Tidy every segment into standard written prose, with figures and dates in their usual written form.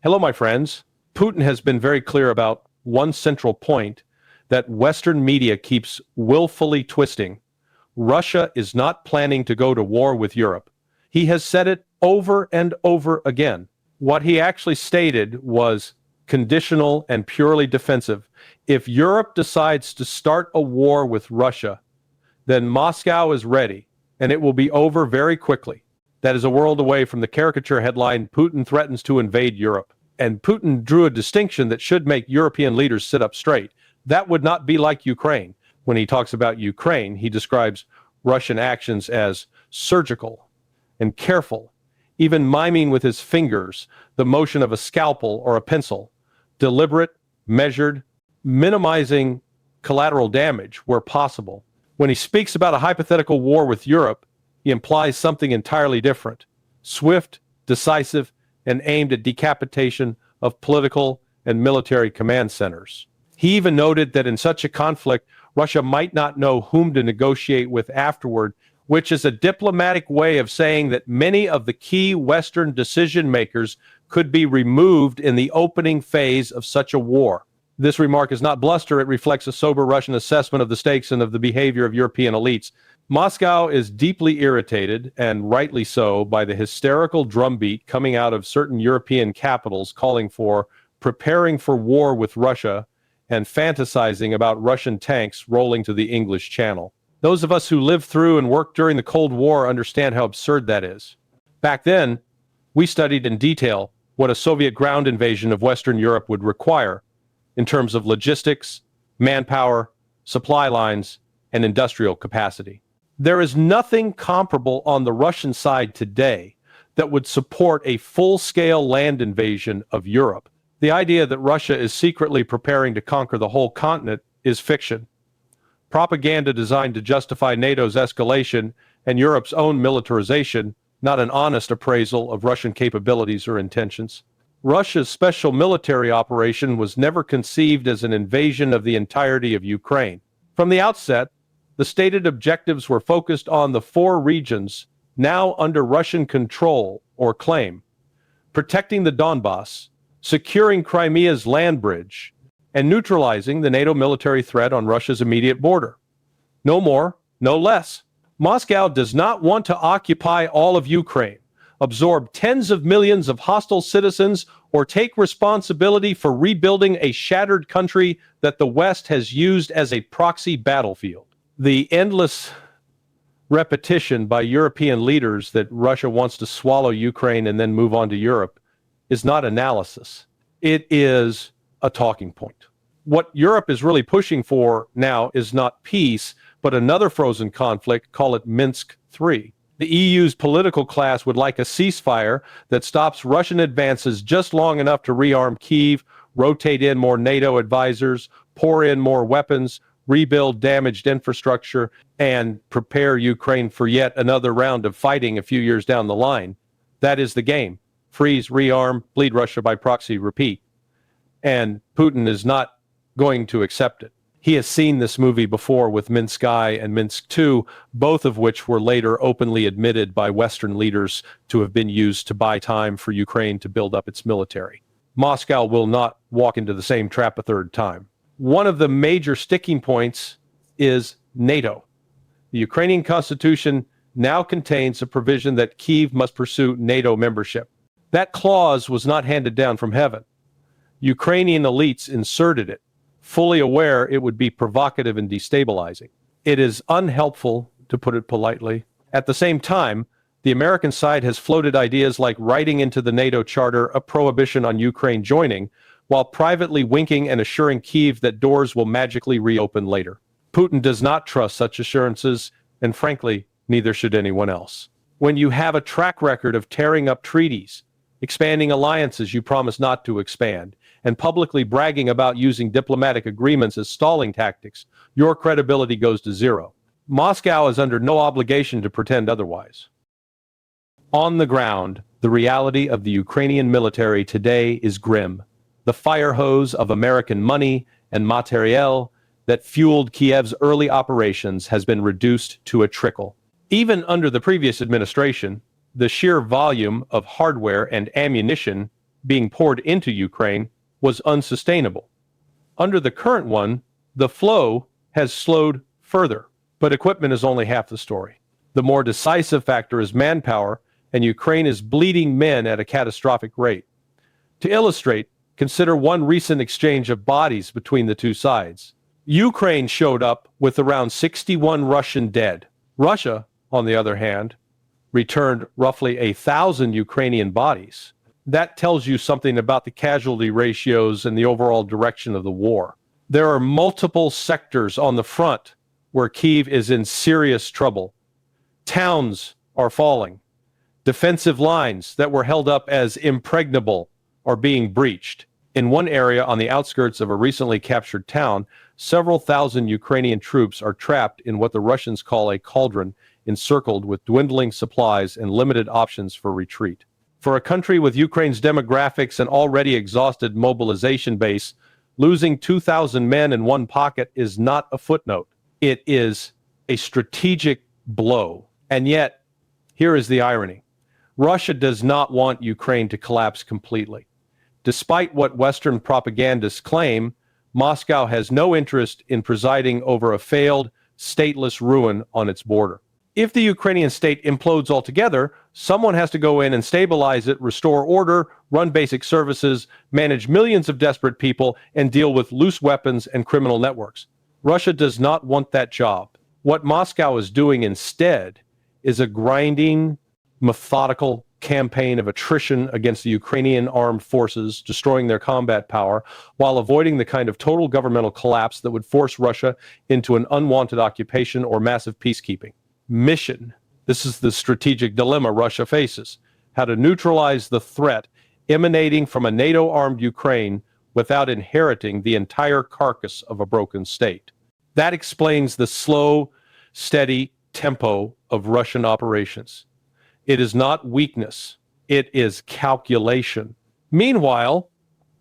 Hello, my friends. Putin has been very clear about one central point that Western media keeps willfully twisting. Russia is not planning to go to war with Europe. He has said it over and over again. What he actually stated was conditional and purely defensive. If Europe decides to start a war with Russia, then Moscow is ready, and it will be over very quickly. That is a world away from the caricature headline, Putin threatens to invade Europe. And Putin drew a distinction that should make European leaders sit up straight. That would not be like Ukraine. When he talks about Ukraine, he describes Russian actions as surgical and careful, even miming with his fingers the motion of a scalpel or a pencil, deliberate, measured, minimizing collateral damage where possible. When he speaks about a hypothetical war with Europe, he implies something entirely different, swift, decisive, and aimed at decapitation of political and military command centers. He even noted that in such a conflict, Russia might not know whom to negotiate with afterward, which is a diplomatic way of saying that many of the key Western decision makers could be removed in the opening phase of such a war. This remark is not bluster, it reflects a sober Russian assessment of the stakes and of the behavior of European elites. Moscow is deeply irritated, and rightly so, by the hysterical drumbeat coming out of certain European capitals calling for preparing for war with Russia and fantasizing about Russian tanks rolling to the English Channel. Those of us who lived through and worked during the Cold War understand how absurd that is. Back then, we studied in detail what a Soviet ground invasion of Western Europe would require in terms of logistics, manpower, supply lines, and industrial capacity. There is nothing comparable on the Russian side today that would support a full-scale land invasion of Europe. The idea that Russia is secretly preparing to conquer the whole continent is fiction. Propaganda designed to justify NATO's escalation and Europe's own militarization, not an honest appraisal of Russian capabilities or intentions. Russia's special military operation was never conceived as an invasion of the entirety of Ukraine. From the outset, the stated objectives were focused on the 4 regions now under Russian control or claim, protecting the Donbass, securing Crimea's land bridge, and neutralizing the NATO military threat on Russia's immediate border. No more, no less. Moscow does not want to occupy all of Ukraine, absorb tens of millions of hostile citizens, or take responsibility for rebuilding a shattered country that the West has used as a proxy battlefield. The endless repetition by European leaders that Russia wants to swallow Ukraine and then move on to Europe is not analysis. It is a talking point. What Europe is really pushing for now is not peace, but another frozen conflict, call it Minsk III. The EU's political class would like a ceasefire that stops Russian advances just long enough to rearm Kyiv, rotate in more NATO advisors, pour in more weapons, rebuild damaged infrastructure, and prepare Ukraine for yet another round of fighting a few years down the line. That is the game. Freeze, rearm, bleed Russia by proxy, repeat. And Putin is not going to accept it. He has seen this movie before with Minsk I and Minsk II, both of which were later openly admitted by Western leaders to have been used to buy time for Ukraine to build up its military. Moscow will not walk into the same trap a third time. One of the major sticking points is NATO. The Ukrainian constitution now contains a provision that Kyiv must pursue NATO membership. That clause was not handed down from heaven. Ukrainian elites inserted it, fully aware it would be provocative and destabilizing. It is unhelpful, to put it politely. At the same time, the American side has floated ideas like writing into the NATO charter a prohibition on Ukraine joining, while privately winking and assuring Kyiv that doors will magically reopen later. Putin does not trust such assurances, and frankly, neither should anyone else. When you have a track record of tearing up treaties, expanding alliances you promised not to expand, and publicly bragging about using diplomatic agreements as stalling tactics, your credibility goes to zero. Moscow is under no obligation to pretend otherwise. On the ground, the reality of the Ukrainian military today is grim. The fire hose of American money and materiel that fueled Kiev's early operations has been reduced to a trickle. Even under the previous administration, the sheer volume of hardware and ammunition being poured into Ukraine was unsustainable. Under the current one, the flow has slowed further, but equipment is only half the story. The more decisive factor is manpower, and Ukraine is bleeding men at a catastrophic rate. To illustrate, consider one recent exchange of bodies between the two sides. Ukraine showed up with around 61 Russian dead. Russia, on the other hand, returned roughly 1,000 Ukrainian bodies. That tells you something about the casualty ratios and the overall direction of the war. There are multiple sectors on the front where Kyiv is in serious trouble. Towns are falling. Defensive lines that were held up as impregnable are being breached. In one area on the outskirts of a recently captured town, several thousand Ukrainian troops are trapped in what the Russians call a cauldron, encircled with dwindling supplies and limited options for retreat. For a country with Ukraine's demographics and already exhausted mobilization base, losing 2,000 men in one pocket is not a footnote. It is a strategic blow. And yet, here is the irony. Russia does not want Ukraine to collapse completely. Despite what Western propagandists claim, Moscow has no interest in presiding over a failed, stateless ruin on its border. If the Ukrainian state implodes altogether, someone has to go in and stabilize it, restore order, run basic services, manage millions of desperate people, and deal with loose weapons and criminal networks. Russia does not want that job. What Moscow is doing instead is a grinding, methodical campaign of attrition against the Ukrainian armed forces, destroying their combat power, while avoiding the kind of total governmental collapse that would force Russia into an unwanted occupation or massive peacekeeping. Mission. This is the strategic dilemma Russia faces: how to neutralize the threat emanating from a NATO-armed Ukraine without inheriting the entire carcass of a broken state. That explains the slow, steady tempo of Russian operations. It is not weakness, it is calculation. Meanwhile,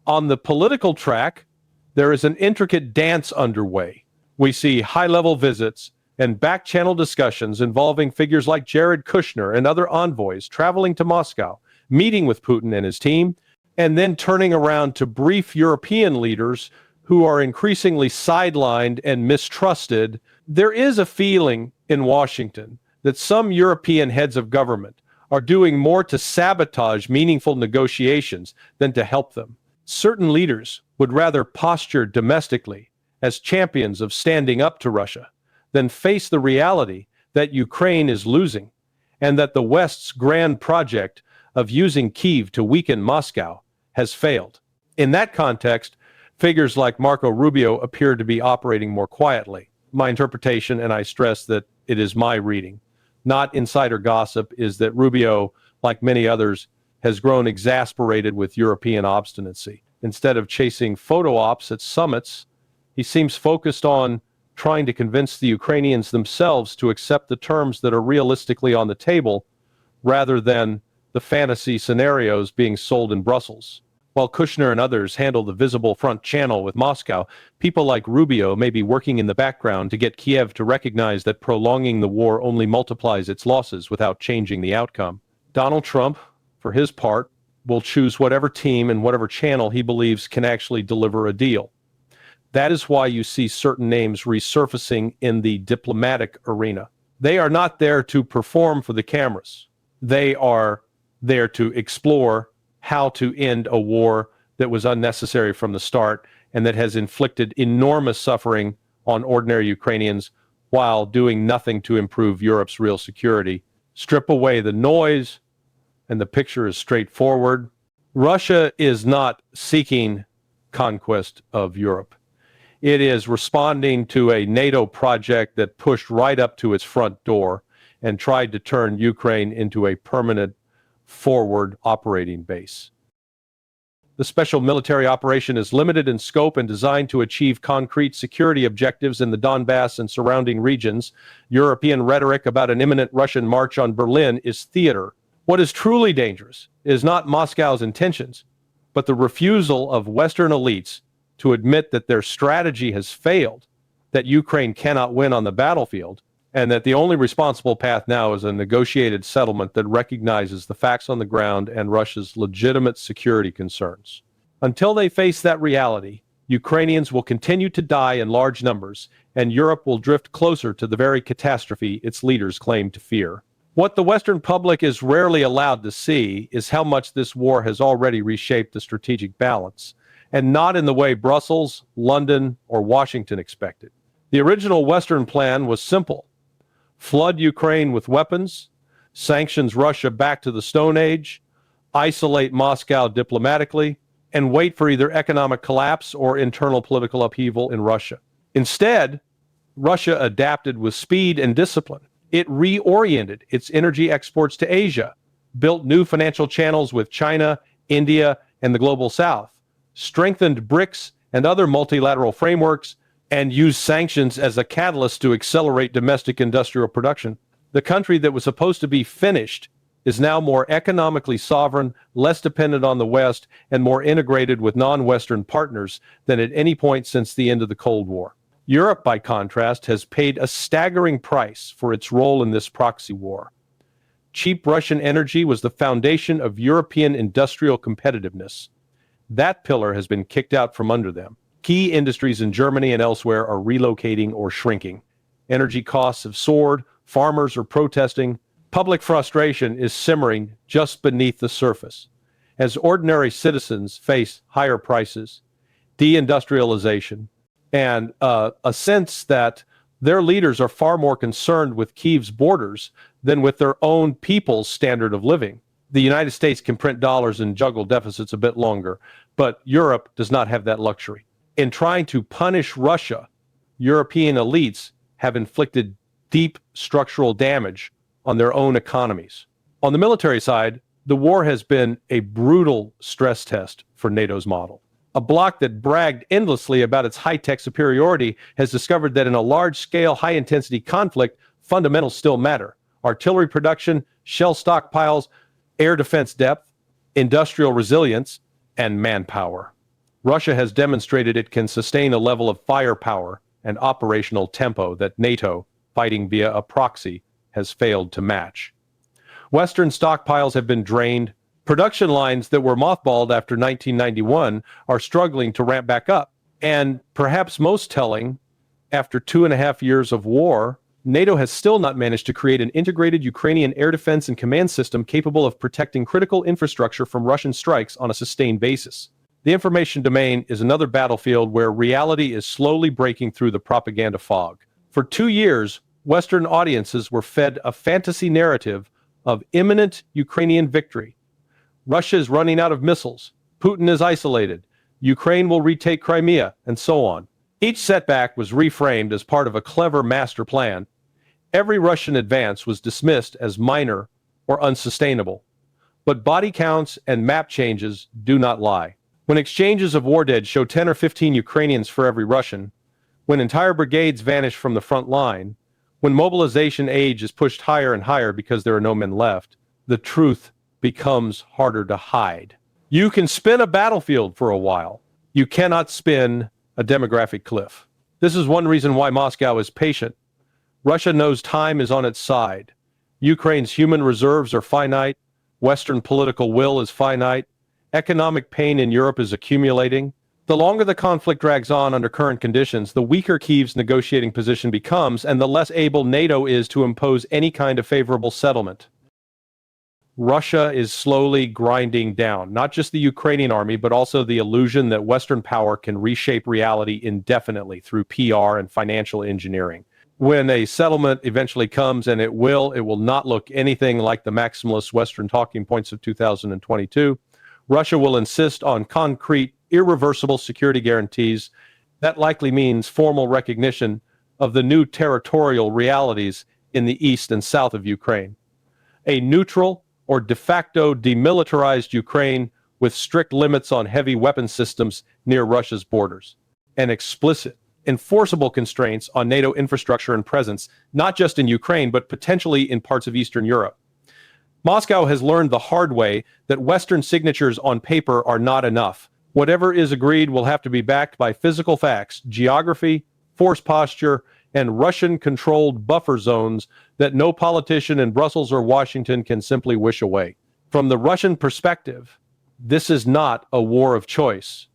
on the political track, there is an intricate dance underway. We see high-level visits and back-channel discussions involving figures like Jared Kushner and other envoys traveling to Moscow, meeting with Putin and his team, and then turning around to brief European leaders who are increasingly sidelined and mistrusted. There is a feeling in Washington that some European heads of government are doing more to sabotage meaningful negotiations than to help them. Certain leaders would rather posture domestically as champions of standing up to Russia than face the reality that Ukraine is losing and that the West's grand project of using Kyiv to weaken Moscow has failed. In that context, figures like Marco Rubio appear to be operating more quietly. My interpretation, and I stress that it is my reading, not insider gossip, is that Rubio, like many others, has grown exasperated with European obstinacy. Instead of chasing photo ops at summits, he seems focused on trying to convince the Ukrainians themselves to accept the terms that are realistically on the table, rather than the fantasy scenarios being sold in Brussels. While Kushner and others handle the visible front channel with Moscow, people like Rubio may be working in the background to get Kiev to recognize that prolonging the war only multiplies its losses without changing the outcome. Donald Trump, for his part, will choose whatever team and whatever channel he believes can actually deliver a deal. That is why you see certain names resurfacing in the diplomatic arena. They are not there to perform for the cameras. They are there to explore how to end a war that was unnecessary from the start and that has inflicted enormous suffering on ordinary Ukrainians while doing nothing to improve Europe's real security. Strip away the noise, and the picture is straightforward. Russia is not seeking conquest of Europe. It is responding to a NATO project that pushed right up to its front door and tried to turn Ukraine into a permanent forward operating base. The special military operation is limited in scope and designed to achieve concrete security objectives in the Donbass and surrounding regions. European rhetoric about an imminent Russian march on Berlin is theater. What is truly dangerous is not Moscow's intentions, but the refusal of Western elites to admit that their strategy has failed, that Ukraine cannot win on the battlefield, and that the only responsible path now is a negotiated settlement that recognizes the facts on the ground and Russia's legitimate security concerns. Until they face that reality, Ukrainians will continue to die in large numbers, and Europe will drift closer to the very catastrophe its leaders claim to fear. What the Western public is rarely allowed to see is how much this war has already reshaped the strategic balance, and not in the way Brussels, London, or Washington expected. The original Western plan was simple: flood Ukraine with weapons, sanctions Russia back to the Stone Age, isolate Moscow diplomatically, and wait for either economic collapse or internal political upheaval in Russia. Instead, Russia adapted with speed and discipline. It reoriented its energy exports to Asia, built new financial channels with China, India, and the Global South, strengthened BRICS and other multilateral frameworks, and used sanctions as a catalyst to accelerate domestic industrial production. The country that was supposed to be finished is now more economically sovereign, less dependent on the West, and more integrated with non-Western partners than at any point since the end of the Cold War. Europe, by contrast, has paid a staggering price for its role in this proxy war. Cheap Russian energy was the foundation of European industrial competitiveness. That pillar has been kicked out from under them. Key industries in Germany and elsewhere are relocating or shrinking. Energy costs have soared, farmers are protesting, public frustration is simmering just beneath the surface. As ordinary citizens face higher prices, deindustrialization, and a sense that their leaders are far more concerned with Kyiv's borders than with their own people's standard of living. The United States can print dollars and juggle deficits a bit longer, but Europe does not have that luxury. In trying to punish Russia, European elites have inflicted deep structural damage on their own economies. On the military side, the war has been a brutal stress test for NATO's model. A bloc that bragged endlessly about its high-tech superiority has discovered that in a large-scale, high-intensity conflict, fundamentals still matter. Artillery production, shell stockpiles, air defense depth, industrial resilience, and manpower. Russia has demonstrated it can sustain a level of firepower and operational tempo that NATO, fighting via a proxy, has failed to match. Western stockpiles have been drained. Production lines that were mothballed after 1991 are struggling to ramp back up. And perhaps most telling, after 2.5 years of war, NATO has still not managed to create an integrated Ukrainian air defense and command system capable of protecting critical infrastructure from Russian strikes on a sustained basis. The information domain is another battlefield where reality is slowly breaking through the propaganda fog. For 2 years, Western audiences were fed a fantasy narrative of imminent Ukrainian victory. Russia is running out of missiles. Putin is isolated. Ukraine will retake Crimea, and so on. Each setback was reframed as part of a clever master plan. Every Russian advance was dismissed as minor or unsustainable. But body counts and map changes do not lie. When exchanges of war dead show 10 or 15 Ukrainians for every Russian, when entire brigades vanish from the front line, when mobilization age is pushed higher and higher because there are no men left, the truth becomes harder to hide. You can spin a battlefield for a while. You cannot spin a demographic cliff. This is one reason why Moscow is patient. Russia knows time is on its side. Ukraine's human reserves are finite. Western political will is finite. Economic pain in Europe is accumulating. The longer the conflict drags on under current conditions, the weaker Kyiv's negotiating position becomes, and the less able NATO is to impose any kind of favorable settlement. Russia is slowly grinding down, not just the Ukrainian army, but also the illusion that Western power can reshape reality indefinitely through PR and financial engineering. When a settlement eventually comes, and it will not look anything like the maximalist Western talking points of 2022. Russia will insist on concrete, irreversible security guarantees. That likely means formal recognition of the new territorial realities in the east and south of Ukraine. A neutral or de facto demilitarized Ukraine with strict limits on heavy weapon systems near Russia's borders, and explicit, enforceable constraints on NATO infrastructure and presence, not just in Ukraine, but potentially in parts of Eastern Europe. Moscow has learned the hard way that Western signatures on paper are not enough. Whatever is agreed will have to be backed by physical facts, geography, force posture, and Russian-controlled buffer zones that no politician in Brussels or Washington can simply wish away. From the Russian perspective, this is not a war of choice,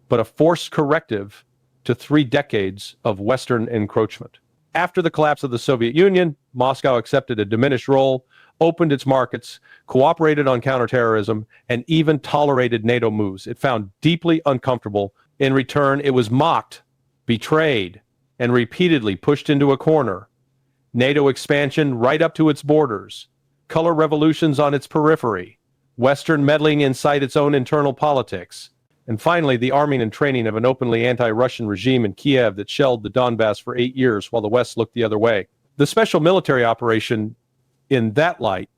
but a forced corrective to 3 decades of Western encroachment. After the collapse of the Soviet Union, Moscow accepted a diminished role, opened its markets, cooperated on counterterrorism, and even tolerated NATO moves. It found deeply uncomfortable. In return, it was mocked, betrayed, and repeatedly pushed into a corner. NATO expansion right up to its borders, color revolutions on its periphery, Western meddling inside its own internal politics, and finally the arming and training of an openly anti-Russian regime in Kiev that shelled the Donbass for 8 years while the West looked the other way. The special military operation, in that light,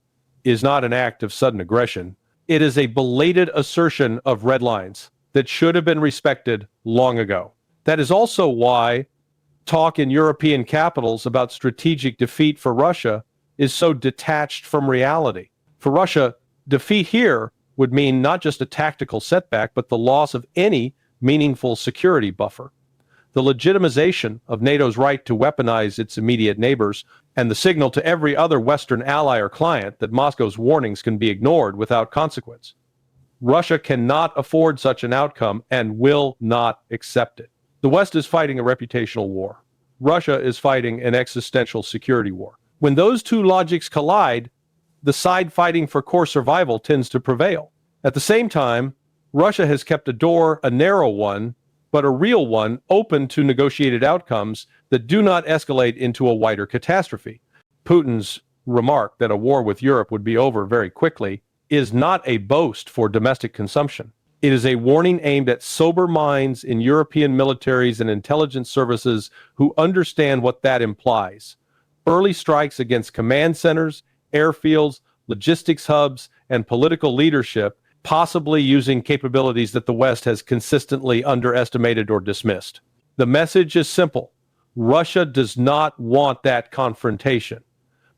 is not an act of sudden aggression. It is a belated assertion of red lines that should have been respected long ago. That is also why talk in European capitals about strategic defeat for Russia is so detached from reality. For Russia, defeat here would mean not just a tactical setback, but the loss of any meaningful security buffer. The legitimization of NATO's right to weaponize its immediate neighbors, and the signal to every other Western ally or client that Moscow's warnings can be ignored without consequence. Russia cannot afford such an outcome and will not accept it. The West is fighting a reputational war. Russia is fighting an existential security war. When those two logics collide, the side fighting for core survival tends to prevail. At the same time, Russia has kept a door, a narrow one, but a real one, open to negotiated outcomes that do not escalate into a wider catastrophe. Putin's remark that a war with Europe would be over very quickly is not a boast for domestic consumption. It is a warning aimed at sober minds in European militaries and intelligence services who understand what that implies. Early strikes against command centers, airfields, logistics hubs, and political leadership, possibly using capabilities that the West has consistently underestimated or dismissed. The message is simple. Russia does not want that confrontation,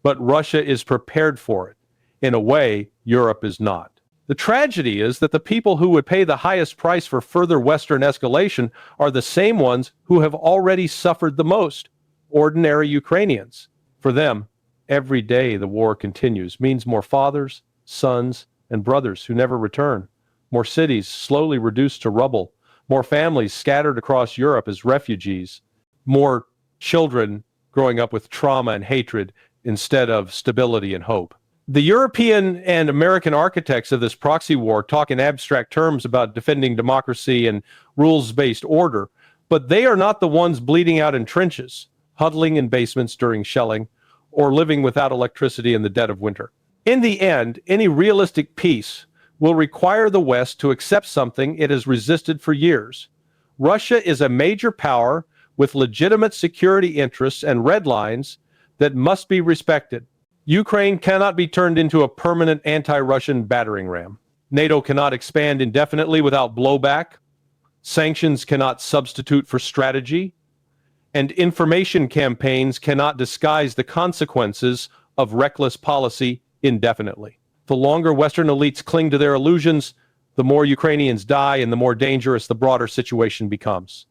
but Russia is prepared for it. In a way, Europe is not. The tragedy is that the people who would pay the highest price for further Western escalation are the same ones who have already suffered the most, ordinary Ukrainians. For them, every day the war continues means more fathers, sons, and brothers who never return, more cities slowly reduced to rubble, more families scattered across Europe as refugees, more children growing up with trauma and hatred instead of stability and hope. The European and American architects of this proxy war talk in abstract terms about defending democracy and rules-based order, but they are not the ones bleeding out in trenches, huddling in basements during shelling, or living without electricity in the dead of winter. In the end, any realistic peace will require the West to accept something it has resisted for years. Russia is a major power with legitimate security interests and red lines that must be respected. Ukraine cannot be turned into a permanent anti-Russian battering ram. NATO cannot expand indefinitely without blowback. Sanctions cannot substitute for strategy. And information campaigns cannot disguise the consequences of reckless policy indefinitely. The longer Western elites cling to their illusions, the more Ukrainians die and the more dangerous the broader situation becomes.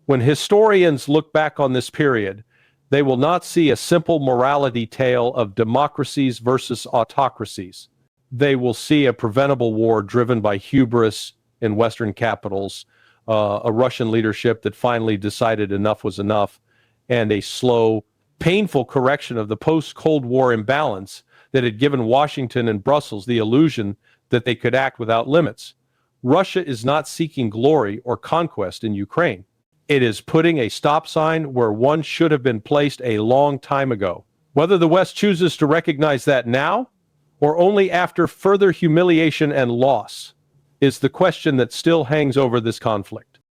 When historians look back on this period, they will not see a simple morality tale of democracies versus autocracies. They will see a preventable war driven by hubris in Western capitals, a Russian leadership that finally decided enough was enough, and a slow, painful correction of the post-Cold War imbalance that had given Washington and Brussels the illusion that they could act without limits. Russia is not seeking glory or conquest in Ukraine. It is putting a stop sign where one should have been placed a long time ago. Whether the West chooses to recognize that now, or only after further humiliation and loss, is the question that still hangs over this conflict.